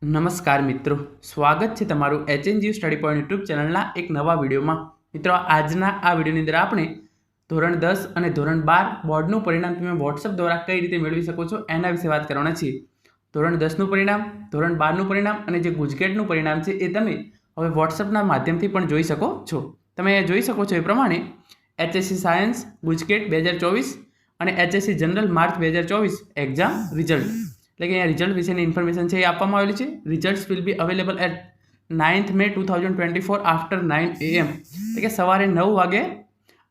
નમસ્કાર મિત્રો, સ્વાગત છે તમારું HNG સ્ટડી પોઈન્ટ યુટ્યુબ ચેનલના એક નવા વિડીયોમાં। મિત્રો, આજના આ વિડીયોની અંદર આપણે ધોરણ 10 અને ધોરણ 12 બોર્ડનું પરિણામ તમે વોટ્સઅપ દ્વારા કઈ રીતે મેળવી શકો છો એના વિશે વાત કરવાના છીએ। ધોરણ 10નું પરિણામ, ધોરણ 12નું પરિણામ અને જે ગુજકેટનું પરિણામ છે એ તમે હવે વોટ્સઅપના માધ્યમથી પણ જોઈ શકો છો। તમે જોઈ શકો છો એ પ્રમાણે HSC સાયન્સ ગુજકેટ 2024 અને HSC general March 2024 exam result એટલે કે અહીંયા રિઝલ્ટ વિશેની ઇન્ફોર્મેશન છે એ આપવામાં આવેલી છે। Results will be available at 9th May 2024 after 9 AM એટલે કે સવારે 9 વાગે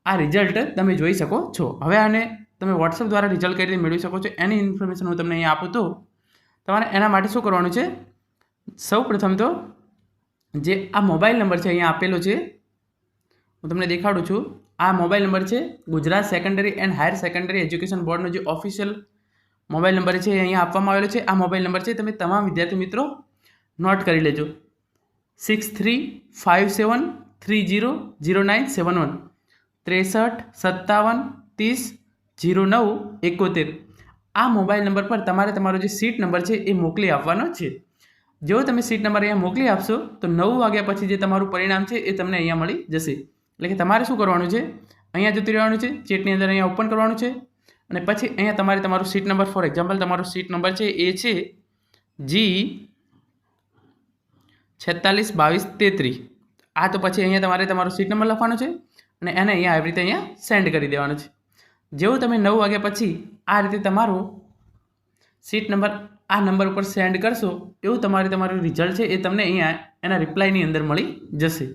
આ રિઝલ્ટ તમે જોઈ શકો છો। હવે આને તમે વોટ્સઅપ દ્વારા રિઝલ્ટ કઈ રીતે મેળવી શકો છો એની ઇન્ફોર્મેશન હું તમને અહીંયા આપું તો તમારે એના માટે શું કરવાનું છે, સૌ પ્રથમ તો જે આ મોબાઈલ નંબર છે અહીંયા આપેલો છે, હું તમને દેખાડું છું। આ મોબાઈલ નંબર છે Gujarat secondary and higher secondary education બોર્ડનો જે ઓફિશિયલ મોબાઈલ નંબર છે અહીંયા આપવામાં આવેલો છે। આ મોબાઈલ નંબર છે તમે તમામ વિદ્યાર્થી મિત્રો નોટ કરી લેજો। 6357300971 6357300971 આ મોબાઈલ નંબર પર તમારે તમારો જે સીટ નંબર છે એ મોકલી આપવાનો છે। જો તમે સીટ નંબર અહીંયા મોકલી આપશો તો 9 વાગ્યા પછી જે તમારું પરિણામ છે એ તમને અહીંયા મળી જશે। એટલે કે તમારે શું કરવાનું છે, અહીંયા જતું રહેવાનું છે, ચેટની અંદર અહીંયા ઓપન કરવાનું છે અને પછી અહીંયા તમારે તમારું સીટ નંબર, ફોર એક્ઝામ્પલ તમારો સીટ નંબર છે એ છે G462233। આ તો પછી અહીંયા તમારે તમારો સીટ નંબર લખવાનો છે અને એને અહીંયા આવી રીતે અહીંયા સેન્ડ કરી દેવાનો છે। જેવું તમે 9 વાગ્યા પછી આ રીતે તમારો સીટ નંબર આ નંબર ઉપર સેન્ડ કરશો એવું તમારું રિઝલ્ટ છે એ તમને અહીંયા એના રિપ્લાયની અંદર મળી જશે।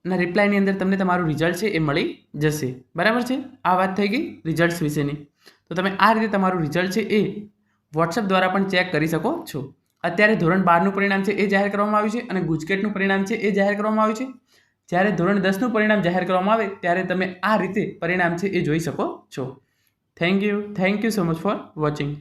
અને રિપ્લાયની અંદર તમને તમારું રિઝલ્ટ છે એ મળી જશે, બરાબર છે। આ વાત થઈ ગઈ રિઝલ્ટ્સ વિશેની। તો તમે આ રીતે તમારું રિઝલ્ટ છે એ વોટ્સઅપ દ્વારા પણ ચેક કરી શકો છો। અત્યારે ધોરણ 12નું પરિણામ છે એ જાહેર કરવામાં આવ્યું છે અને ગુજકેટનું પરિણામ છે એ જાહેર કરવામાં આવ્યું છે। જ્યારે ધોરણ 10નું પરિણામ જાહેર કરવામાં આવે ત્યારે તમે આ રીતે પરિણામ છે એ જોઈ શકો છો। Thank you so much for watching.